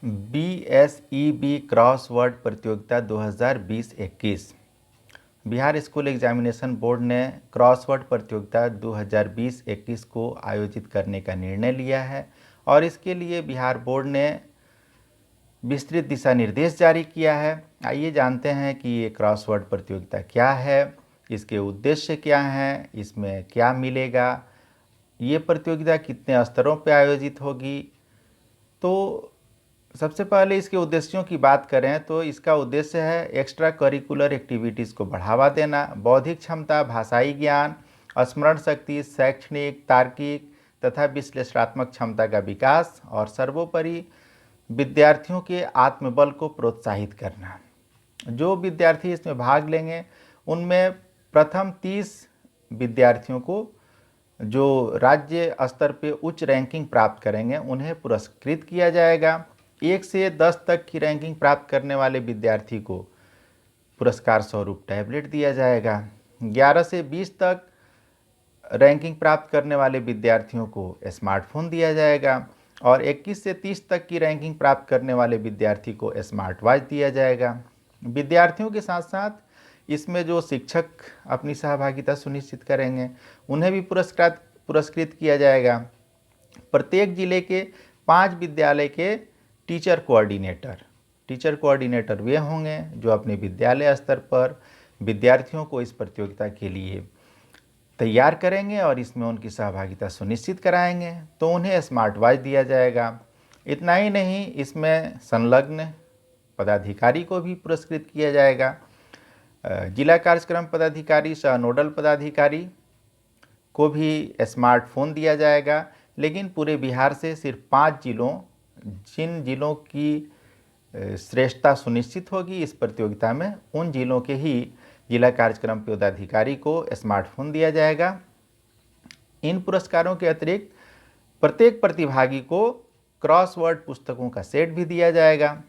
BSEB crossword प्रतियोगिता 2020-21 Bihar school examination board ने crossword प्रतियोगिता 2020-21 को आयोजित करने का निर्णय लिया है और इसके लिए बिहार बोर्ड ने विस्तृत दिशा निर्देश जारी किया है। आइए जानते हैं कि ये क्रॉसवर्ड प्रतियोगिता क्या है, इसके उद्देश्य क्या हैं, इसमें क्या मिलेगा, ये प्रतियोगिता कितने स्तरों पर आयोजित होगी। तो सबसे पहले इसके उद्देश्यों की बात करें तो इसका उद्देश्य है एक्स्ट्रा करिकुलर एक्टिविटीज़ को बढ़ावा देना, बौद्धिक क्षमता, भाषाई ज्ञान, स्मरण शक्ति, शैक्षणिक, तार्किक तथा विश्लेषणात्मक क्षमता का विकास और सर्वोपरि विद्यार्थियों के आत्मबल को प्रोत्साहित करना। जो विद्यार्थी इसमें भाग लेंगे उनमें प्रथम 30 विद्यार्थियों को जो राज्य स्तर पे उच्च रैंकिंग प्राप्त करेंगे उन्हें पुरस्कृत किया जाएगा। 1 से 10 तक की रैंकिंग प्राप्त करने वाले विद्यार्थी को पुरस्कार स्वरूप टैबलेट दिया जाएगा। 11 से 20 तक रैंकिंग प्राप्त करने वाले विद्यार्थियों को स्मार्टफोन दिया जाएगा और 21 से 30 तक की रैंकिंग प्राप्त करने वाले विद्यार्थी को स्मार्ट वॉच दिया जाएगा। विद्यार्थियों के साथ साथ इसमें जो शिक्षक अपनी सहभागिता सुनिश्चित करेंगे उन्हें भी पुरस्कृत किया जाएगा। प्रत्येक जिले के 5 विद्यालय के टीचर कोऑर्डिनेटर वे होंगे जो अपने विद्यालय स्तर पर विद्यार्थियों को इस प्रतियोगिता के लिए तैयार करेंगे और इसमें उनकी सहभागिता सुनिश्चित कराएंगे। तो उन्हें स्मार्ट वॉच दिया जाएगा। इतना ही नहीं, इसमें संलग्न पदाधिकारी को भी पुरस्कृत किया जाएगा। जिला कार्यक्रम पदाधिकारी, सह नोडल पदाधिकारी को भी स्मार्टफोन दिया जाएगा। लेकिन पूरे बिहार से सिर्फ 5 जिलों, जिन जिलों की श्रेष्ठता सुनिश्चित होगी इस प्रतियोगिता में, उन जिलों के ही जिला कार्यक्रम पदाधिकारी को स्मार्टफोन दिया जाएगा। इन पुरस्कारों के अतिरिक्त प्रत्येक प्रतिभागी को क्रॉसवर्ड पुस्तकों का सेट भी दिया जाएगा।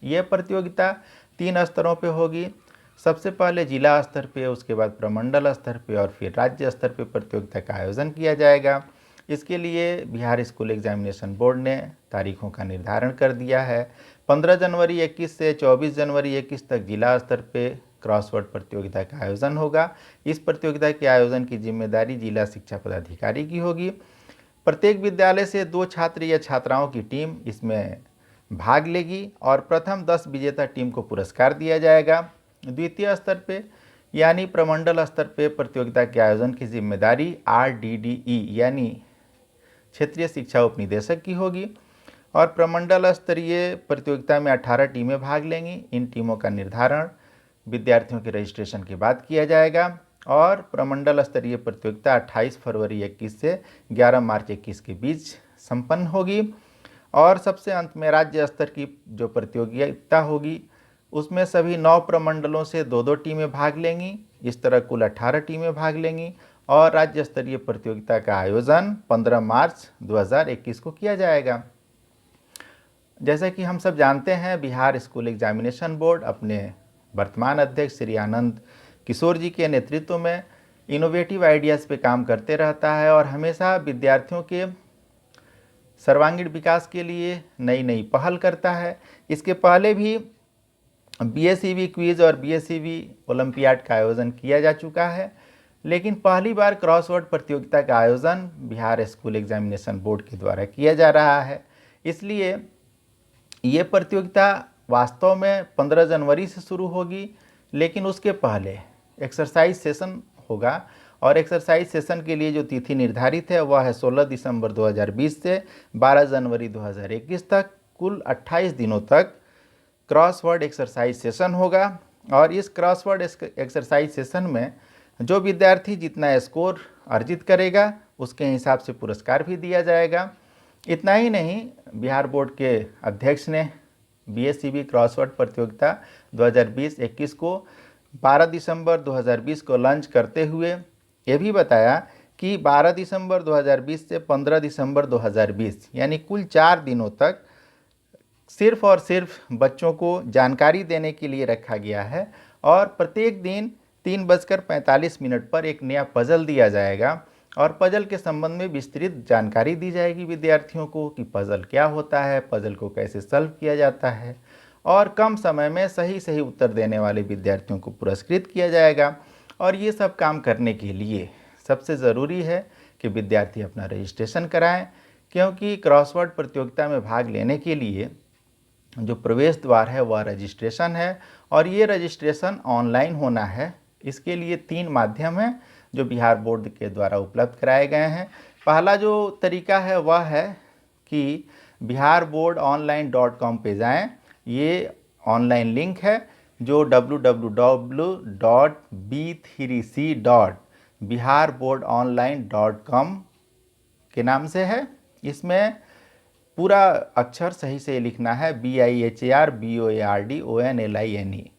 यह प्रतियोगिता 3 स्तरों पे होगी। सबसे पहले जिला स्तर पे, उसके बाद प्रमंडल स्तर पे और फिर राज्य स्तर पे प्रतियोगिता का आयोजन किया जाएगा। इसके लिए बिहार स्कूल एग्जामिनेशन बोर्ड ने तारीखों का निर्धारण कर दिया है। 15 जनवरी 21 से 24 जनवरी 21 तक जिला स्तर पे क्रॉसवर्ड प्रतियोगिता का आयोजन होगा। इस प्रतियोगिता के आयोजन की जिम्मेदारी जिला शिक्षा पदाधिकारी की होगी। प्रत्येक विद्यालय से 2 छात्र या छात्राओं की टीम इसमें भाग लेगी और प्रथम 10 विजेता टीम को पुरस्कार दिया जाएगा। द्वितीय स्तर पे यानी प्रमंडल स्तर पे प्रतियोगिता के आयोजन की जिम्मेदारी RDDE यानी क्षेत्रीय शिक्षा उपनिदेशक की होगी और प्रमंडल स्तरीय प्रतियोगिता में 18 टीमें भाग लेंगी। इन टीमों का निर्धारण विद्यार्थियों के रजिस्ट्रेशन के बाद किया जाएगा और प्रमंडल स्तरीय प्रतियोगिता 28 फरवरी 21 से 11 मार्च 21 के बीच संपन्न होगी। और सबसे अंत में राज्य स्तर की जो प्रतियोगिता होगी उसमें सभी 9 प्रमंडलों से 2-2 टीमें भाग लेंगी। इस तरह कुल 18 टीमें भाग लेंगी और राज्य स्तरीय प्रतियोगिता का आयोजन 15 मार्च 2021 को किया जाएगा। जैसा कि हम सब जानते हैं, बिहार स्कूल एग्जामिनेशन बोर्ड अपने वर्तमान अध्यक्ष श्री आनंद किशोर जी के नेतृत्व में इनोवेटिव आइडियाज़ पे काम करते रहता है और हमेशा विद्यार्थियों के सर्वांगीण विकास के लिए नई नई पहल करता है। इसके पहले भी BSEB क्विज और BSEB ओलंपियाड का आयोजन किया जा चुका है, लेकिन पहली बार क्रॉसवर्ड प्रतियोगिता का आयोजन बिहार स्कूल एग्जामिनेशन बोर्ड के द्वारा किया जा रहा है। इसलिए ये प्रतियोगिता वास्तव में 15 जनवरी से शुरू होगी, लेकिन उसके पहले एक्सरसाइज सेशन होगा और एक्सरसाइज सेशन के लिए जो तिथि निर्धारित है वह है 16 दिसंबर 2020 से 12 जनवरी 2021 तक। कुल 28 दिनों तक क्रॉसवर्ड एक्सरसाइज सेशन होगा और इस क्रॉसवर्ड एक्सरसाइज सेशन में जो विद्यार्थी जितना स्कोर अर्जित करेगा उसके हिसाब से पुरस्कार भी दिया जाएगा। इतना ही नहीं, बिहार बोर्ड के अध्यक्ष ने BSEB क्रॉसवर्ड प्रतियोगिता 2020-21 को 12 दिसंबर 2020 को लॉन्च करते हुए ये भी बताया कि 12 दिसंबर 2020 से 15 दिसंबर 2020 यानी कुल 4 दिनों तक सिर्फ और सिर्फ बच्चों को जानकारी देने के लिए रखा गया है और प्रत्येक दिन 3:45 पर एक नया पजल दिया जाएगा और पजल के संबंध में विस्तृत जानकारी दी जाएगी विद्यार्थियों को कि पजल क्या होता है, पजल को कैसे सॉल्व किया जाता है, और कम समय में सही सही उत्तर देने वाले विद्यार्थियों को पुरस्कृत किया जाएगा। और ये सब काम करने के लिए सबसे ज़रूरी है कि विद्यार्थी अपना रजिस्ट्रेशन कराएं, क्योंकि क्रॉसवर्ड प्रतियोगिता में भाग लेने के लिए जो प्रवेश द्वार है वह रजिस्ट्रेशन है, और ये रजिस्ट्रेशन ऑनलाइन होना है। इसके लिए 3 माध्यम हैं जो बिहार बोर्ड के द्वारा उपलब्ध कराए गए हैं। पहला जो तरीका है वह है कि biharboardonline.com पे जाएं। ये ऑनलाइन लिंक है जो www.b3c.biharboardonline.com के नाम से है। इसमें पूरा अक्षर सही से लिखना है, BIHARBOARDONLINE,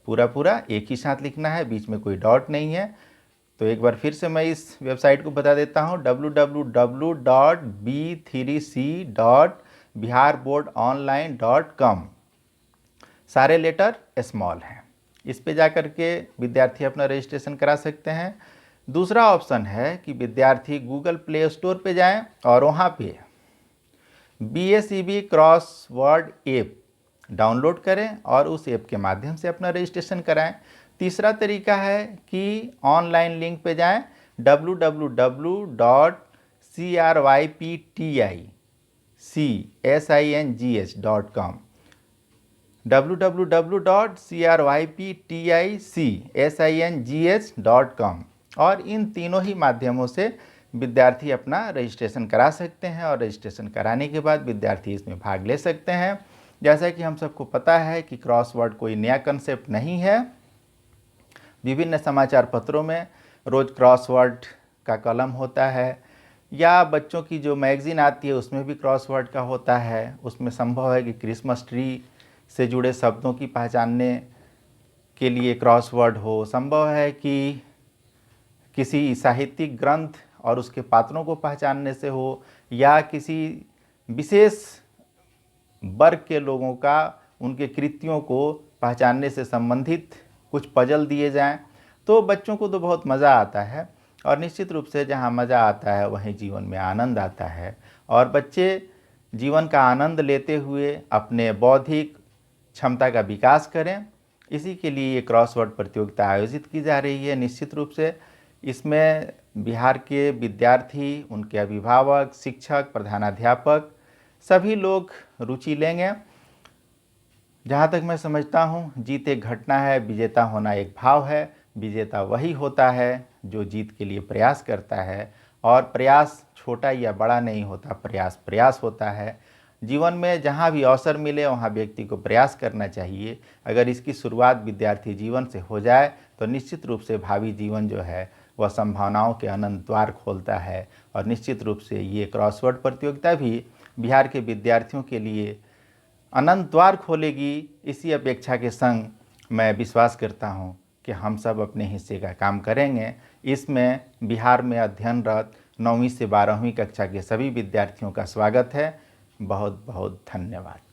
पूरा एक ही साथ लिखना है, बीच में कोई डॉट नहीं है। तो एक बार फिर से मैं इस वेबसाइट को बता देता हूँ, www.b3c.biharboardonline.com। सारे लेटर स्मॉल हैं। इस पे जाकर के विद्यार्थी अपना रजिस्ट्रेशन करा सकते हैं। दूसरा ऑप्शन है कि विद्यार्थी गूगल प्ले स्टोर पे जाएं और वहाँ पे BACB क्रॉसवर्ड ऐप डाउनलोड करें और उस ऐप के माध्यम से अपना रजिस्ट्रेशन कराएं। तीसरा तरीका है कि ऑनलाइन लिंक पे जाएं, www.crypticsinghs.com, www.crypticsinghs.com। और इन तीनों ही माध्यमों से विद्यार्थी अपना रजिस्ट्रेशन करा सकते हैं, और रजिस्ट्रेशन कराने के बाद विद्यार्थी इसमें भाग ले सकते हैं। जैसा कि हम सबको पता है कि क्रॉसवर्ड कोई नया कंसेप्ट नहीं है। विभिन्न समाचार पत्रों में रोज़ क्रॉसवर्ड का कॉलम होता है, या बच्चों की जो मैगज़ीन आती है उसमें भी क्रॉसवर्ड का होता है। उसमें संभव है कि क्रिसमस ट्री से जुड़े शब्दों की पहचानने के लिए क्रॉसवर्ड हो, संभव है कि किसी साहित्यिक ग्रंथ और उसके पात्रों को पहचानने से हो, या किसी विशेष वर्ग के लोगों का उनके कृतियों को पहचानने से संबंधित कुछ पजल दिए जाएं। तो बच्चों को तो बहुत मज़ा आता है, और निश्चित रूप से जहां मज़ा आता है वहीं जीवन में आनंद आता है, और बच्चे जीवन का आनंद लेते हुए अपने बौद्धिक क्षमता का विकास करें। इसी के लिए ये क्रॉसवर्ड प्रतियोगिता आयोजित की जा रही है। निश्चित रूप से इसमें बिहार के विद्यार्थी, उनके अभिभावक, शिक्षक, प्रधानाध्यापक सभी लोग रुचि लेंगे। जहाँ तक मैं समझता हूँ, जीत एक घटना है, विजेता होना एक भाव है। विजेता वही होता है जो जीत के लिए प्रयास करता है, और प्रयास छोटा या बड़ा नहीं होता, प्रयास प्रयास होता है। जीवन में जहाँ भी अवसर मिले वहाँ व्यक्ति को प्रयास करना चाहिए। अगर इसकी शुरुआत विद्यार्थी जीवन से हो जाए तो निश्चित रूप से भावी जीवन जो है वह संभावनाओं के अनंत द्वार खोलता है, और निश्चित रूप से ये क्रॉसवर्ड प्रतियोगिता भी बिहार के विद्यार्थियों के लिए अनंत द्वार खोलेगी। इसी अपेक्षा के संग मैं विश्वास करता हूँ कि हम सब अपने हिस्से का काम करेंगे। इसमें बिहार में अध्ययनरत 9वीं से 12वीं कक्षा के सभी विद्यार्थियों का स्वागत है। बहुत बहुत धन्यवाद।